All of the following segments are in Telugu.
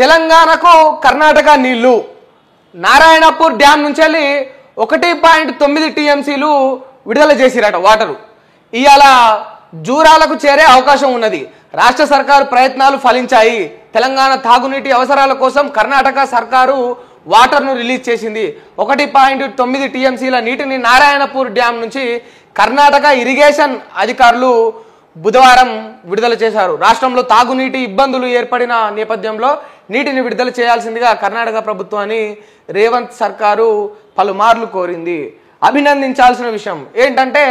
తెలంగాణకు కర్ణాటక నీళ్లు నారాయణపూర్ డ్యామ్ నుంచి 1.9 టీఎంసీలు విడుదల చేసిరట వాటరు. ఇవాళ జూరాలకు చేరే అవకాశం ఉన్నది. రాష్ట్ర సర్కారు ప్రయత్నాలు ఫలించాయి. తెలంగాణ తాగునీటి అవసరాల కోసం కర్ణాటక సర్కారు వాటర్ను రిలీజ్ చేసింది. 1.9 టీఎంసీల నీటిని నారాయణపూర్ డ్యామ్ నుంచి కర్ణాటక ఇరిగేషన్ అధికారులు బుధవారం విడుదల చేశారు. రాష్ట్రంలో తాగునీటి ఇబ్బందులు ఏర్పడిన నేపథ్యంలో నీటిని విడుదల చేయాల్సిందిగా కర్ణాటక ప్రభుత్వాన్ని రేవంత్ సర్కారు పలుమార్లు కోరింది. అభినందించాల్సిన విషయం ఏంటంటే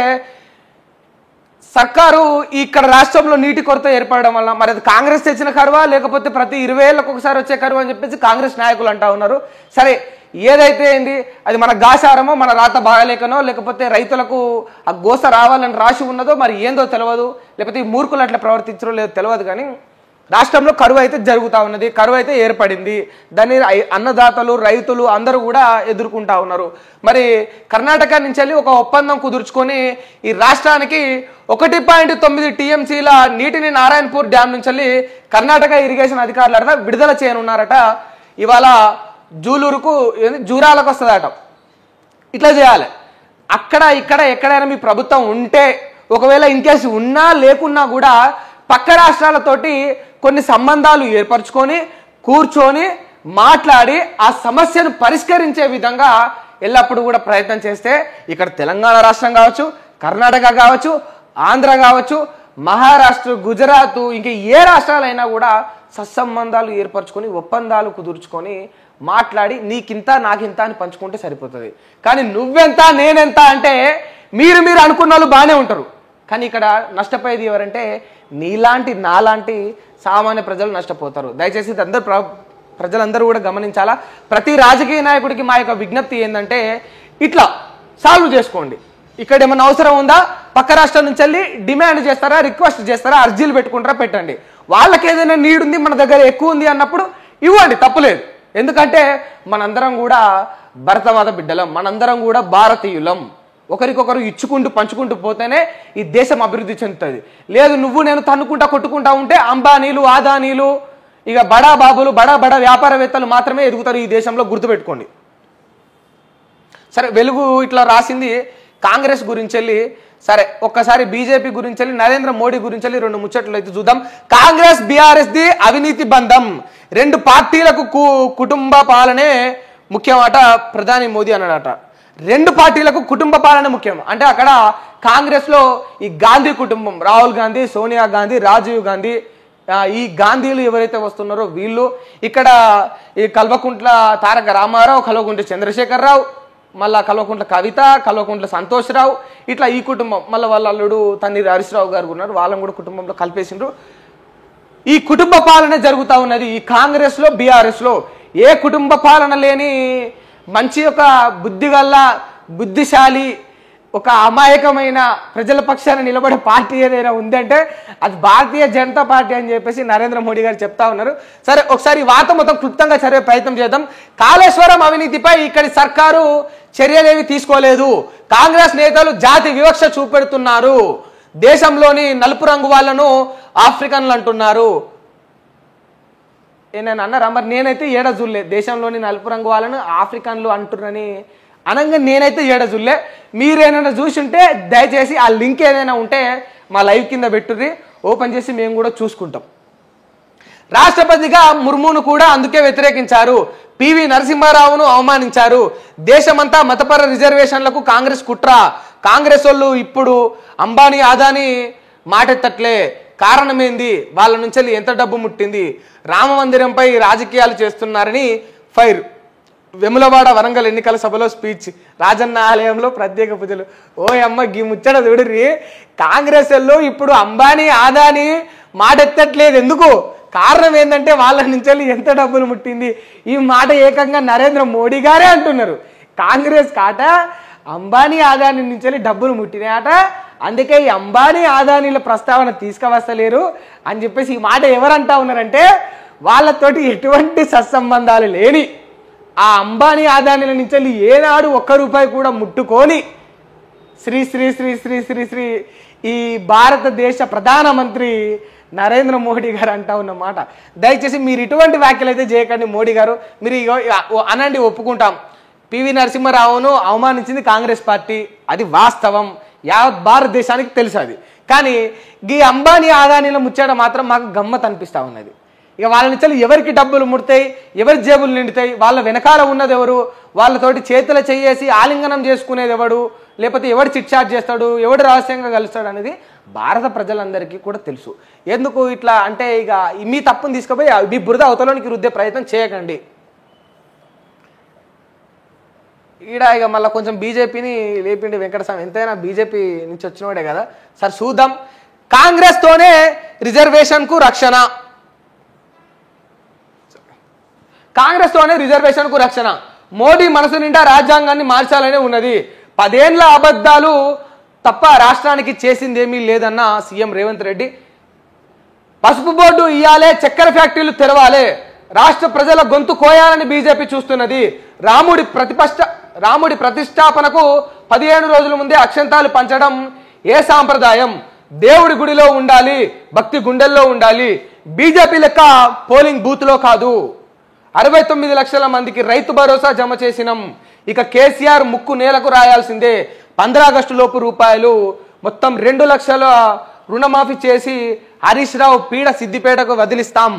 సర్కారు ఇక్కడ రాష్ట్రంలో నీటి కొరత ఏర్పడడం వల్ల మరి అది కాంగ్రెస్ తెచ్చిన కరువా లేకపోతే ప్రతి 20 ఏళ్ళకు ఒకసారి వచ్చే కరువు అని చెప్పేసి కాంగ్రెస్ నాయకులు అంటా ఉన్నారు. సరే ఏదైతే ఏంది అది మన గాసారమో మన రాత బాగలేకనో లేకపోతే రైతులకు ఆ గోస రావాలని రాసి ఉన్నదో మరి ఏందో తెలియదు, లేకపోతే ఈ మూర్ఖులు అట్లా ప్రవర్తించడం లేదో తెలియదు. కానీ రాష్ట్రంలో కరువు అయితే జరుగుతూ ఉన్నది, కరువు అయితే ఏర్పడింది. దాన్ని అన్నదాతలు రైతులు అందరూ కూడా ఎదుర్కొంటా ఉన్నారు. మరి కర్ణాటక నుంచి వెళ్ళి ఒక ఒప్పందం కుదుర్చుకొని ఈ రాష్ట్రానికి 1.9 టీఎంసీల నీటిని నారాయణపూర్ డ్యామ్ నుంచి వెళ్ళి కర్ణాటక ఇరిగేషన్ అధికారులు అట విడుదల చేయనున్నారట. ఇవాళ జూలూరుకు జూరాలకు వస్తుందట. ఇట్లా చేయాలి. అక్కడ ఇక్కడ ఎక్కడైనా మీ ప్రభుత్వం ఉంటే ఒకవేళ ఇన్కేస్ ఉన్నా లేకున్నా కూడా పక్క రాష్ట్రాలతోటి కొన్ని సంబంధాలు ఏర్పరచుకొని కూర్చొని మాట్లాడి ఆ సమస్యను పరిష్కరించే విధంగా ఎల్లప్పుడూ కూడా ప్రయత్నం చేస్తే ఇక్కడ తెలంగాణ రాష్ట్రం కావచ్చు, కర్ణాటక కావచ్చు, ఆంధ్ర కావచ్చు, మహారాష్ట్ర, గుజరాత్ ఇంకా ఏ రాష్ట్రాలైనా కూడా సత్సంబంధాలు ఏర్పరచుకొని ఒప్పందాలు కుదుర్చుకొని మాట్లాడి నీకింత నాకింత అని పంచుకుంటే సరిపోతుంది. కానీ నువ్వెంత నేనెంత అంటే మీరు అనుకున్న వాళ్ళు బాగానే ఉంటారు. కానీ ఇక్కడ నష్టపోయేది ఎవరంటే నీలాంటి నాలాంటి సామాన్య ప్రజలు నష్టపోతారు. దయచేసి ప్రజలందరూ కూడా గమనించాలా. ప్రతి రాజకీయ నాయకుడికి మా యొక్క విజ్ఞప్తి ఏంటంటే ఇట్లా సాల్వ్ చేసుకోండి. ఇక్కడ ఏమైనా అవసరం ఉందా పక్క రాష్ట్రం నుంచి వెళ్ళి డిమాండ్ చేస్తారా, రిక్వెస్ట్ చేస్తారా, అర్జీలు పెట్టుకుంటారా పెట్టండి. వాళ్ళకి ఏదైనా నీడ్ ఉంది మన దగ్గర ఎక్కువ ఉంది అన్నప్పుడు ఇవ్వండి, తప్పులేదు. ఎందుకంటే మనందరం కూడా భరతమాత బిడ్డలం, మనందరం కూడా భారతీయులం. ఒకరికొకరు ఇచ్చుకుంటూ పంచుకుంటూ పోతేనే ఈ దేశం అభివృద్ధి చెందుతుంది. లేదు నువ్వు నేను తన్నుకుంటా కొట్టుకుంటా ఉంటే అంబానీలు, ఆదానీలు, ఇక బడా బాబులు, బడా వ్యాపారవేత్తలు మాత్రమే ఎదుగుతారు ఈ దేశంలో, గుర్తుపెట్టుకోండి. సరే వెలుగు ఇట్లా రాసింది కాంగ్రెస్ గురించి వెళ్ళి, సరే ఒక్కసారి బీజేపీ గురించి వెళ్ళి, నరేంద్ర మోడీ గురించి వెళ్ళి 2 ముచ్చట్లు అయితే చూద్దాం. కాంగ్రెస్ బీఆర్ఎస్ ది అవినీతి బంధం, 2 పార్టీలకు కుటుంబ పాలనే ముఖ్యమాట ప్రధాని మోదీ అన్నాడట. 2 పార్టీలకు కుటుంబ పాలన ముఖ్యం అంటే అక్కడ కాంగ్రెస్ లో ఈ గాంధీ కుటుంబం, రాహుల్ గాంధీ, సోనియా గాంధీ, రాజీవ్ గాంధీ, ఈ గాంధీలు ఎవరైతే వస్తున్నారో వీళ్ళు, ఇక్కడ ఈ కల్వకుంట్ల తారక రామారావు, కల్వకుంట్ల చంద్రశేఖరరావు, మళ్ళా కల్వకుంట్ల కవిత, కల్వకుంట్ల సంతోష్ రావు, ఇట్లా ఈ కుటుంబం, మళ్ళీ వాళ్ళ అల్లుడు తన్నీరు హరీశ్రావు గారు ఉన్నారు, వాళ్ళని కూడా కుటుంబంలో కలిపేసిండ్రు. ఈ కుటుంబ పాలన జరుగుతూ ఉన్నది ఈ కాంగ్రెస్ లో, బీఆర్ఎస్ లో. ఏ కుటుంబ పాలన లేని మంచి ఒక బుద్ధిగల్ల, బుద్ధిశాలి, ఒక అమాయకమైన ప్రజల పక్షాన నిలబడే పార్టీ ఏదైనా ఉందంటే అది భారతీయ జనతా పార్టీ అని చెప్పేసి నరేంద్ర మోడీ గారు చెప్తా ఉన్నారు. సరే ఒకసారి వార్త మొత్తం క్లుప్తంగా చదివే ప్రయత్నం చేద్దాం. కాళేశ్వరం అవినీతిపై ఇక్కడి సర్కారు చర్యలేవి తీసుకోలేదు. కాంగ్రెస్ నేతలు జాతి వివక్ష చూపెడుతున్నారు. దేశంలోని నలుపు రంగు వాళ్లను ఆఫ్రికన్లు అంటున్నారు. నేను అన్నారా? మరి నేనైతే ఏడ జుల్లే దేశంలోని నలుపు రంగు వాళ్ళను ఆఫ్రికన్లు అంటున్నారని అనగా నేనైతే ఏడ జుల్లే. మీరేమైనా చూసుంటే దయచేసి ఆ లింక్ ఏదైనా ఉంటే మా లైవ్ కింద పెట్టుర్రి, ఓపెన్ చేసి మేము కూడా చూసుకుంటాం. రాష్ట్రపతిగా ముర్మును కూడా అందుకే వ్యతిరేకించారు. పివి నరసింహారావును అవమానించారు. దేశమంతా మతపర రిజర్వేషన్లకు కాంగ్రెస్ కుట్ర. కాంగ్రెస్ వాళ్ళు ఇప్పుడు అంబానీ, ఆదానీ మాటెత్తట్లే. కారణమేంది? వాళ్ళ నుంచి ఎంత డబ్బు ముట్టింది? రామ మందిరంపై రాజకీయాలు చేస్తున్నారని ఫైర్. వెములవాడ వరంగల్ ఎన్నికల సభలో స్పీచ్. రాజన్న ఆలయంలో ప్రత్యేక పూజలు. ఓ అమ్మ గీ ముచ్చట చూడరి. కాంగ్రెస్ వాళ్ళు ఇప్పుడు అంబానీ, ఆదానీ మాటెత్తట్లేదు. ఎందుకు? కారణం ఏంటంటే వాళ్ళ నుంచి ఎంత డబ్బులు ముట్టింది. ఈ మాట ఏకంగా నరేంద్ర మోడీ గారే అంటున్నారు. కాంగ్రెస్ కాట అంబానీ, ఆదానీ నుంచి డబ్బులు ముట్టినాయట, అందుకే ఈ అంబానీ, ఆదానీల ప్రస్తావన తీసుకువస్తలేరు అని చెప్పేసి ఈ మాట ఎవరంటా ఉన్నారంటే వాళ్ళతోటి ఎటువంటి సత్సంబంధాలు లేని ఆ అంబానీ, ఆదానీల నుంచి ఏనాడు ₹1 కూడా ముట్టుకొని శ్రీ శ్రీ శ్రీ శ్రీ శ్రీ శ్రీ ఈ భారతదేశ ప్రధానమంత్రి నరేంద్ర మోడీ గారు అంటా ఉన్నమాట. దయచేసి మీరు ఇటువంటి వ్యాఖ్యలు అయితే చేయకండి మోడీ గారు. మీరు అనండి, ఒప్పుకుంటాం, పివి నరసింహారావును అవమానించింది కాంగ్రెస్ పార్టీ, అది వాస్తవం, యావత్ భారతదేశానికి తెలుసు అది. కానీ ఈ అంబానీ ఆదానీల ముచ్చట మాత్రం మాకు గమ్మత్ అనిపిస్తూ ఉన్నది. ఇక వాళ్ళ నుంచి ఎవరికి డబ్బులు ముడతాయి, ఎవరి జేబులు నిండుతాయి, వాళ్ళ వెనకాల ఉన్నది ఎవరు, వాళ్ళతోటి చేతుల చేసి ఆలింగనం చేసుకునేది ఎవడు, లేకపోతే ఎవడు చిట్చాట్ చేస్తాడు, ఎవడు రహస్యంగా కలుస్తాడు అనేది భారత ప్రజలందరికీ కూడా తెలుసు. ఎందుకు ఇట్లా అంటే ఇక మీ తప్పును తీసుకుపోయి మీ బురద అవతలోనికి రుద్దే ప్రయత్నం చేయకండి. ఈడ ఇక మళ్ళీ కొంచెం బీజేపీని లేపిండి వెంకటస్వామి, ఎంతైనా బీజేపీ నుంచి వచ్చినవాడే కదా. సార్ చూద్దాం, కాంగ్రెస్తోనే రిజర్వేషన్కు రక్షణ, కాంగ్రెస్తోనే రిజర్వేషన్కు రక్షణ, మోడీ మనసు నిండా రాజ్యాంగాన్ని మార్చాలనే ఉన్నది, 10 ఏళ్ల అబద్ధాలు తప్ప రాష్ట్రానికి చేసిందేమీ లేదన్న సీఎం రేవంత్ రెడ్డి. పసుపు బోర్డు ఇయ్యాలే, చక్కెర ఫ్యాక్టరీలు తెరవాలే, రాష్ట్ర ప్రజల గొంతు కోయాలని బీజేపీ చూస్తున్నది, రాముడి ప్రతిష్టాపనకు 15 రోజుల ముందే అక్షంతాలు పంచడం ఏ సాంప్రదాయం, దేవుడి గుడిలో ఉండాలి, భక్తి గుండెల్లో ఉండాలి, బీజేపీ లెక్క పోలింగ్ బూత్లో కాదు, 69 లక్షల మందికి రైతు భరోసా జమ చేసినాం, ఇక కేసీఆర్ ముక్కు నేలకు రాయాల్సిందే, 15 ఆగస్టు లోపు రూపాయలు మొత్తం 2 లక్షల రుణమాఫీ చేసి హరీష్ రావు పీడ సిద్దిపేటకు వదిలిస్తాం.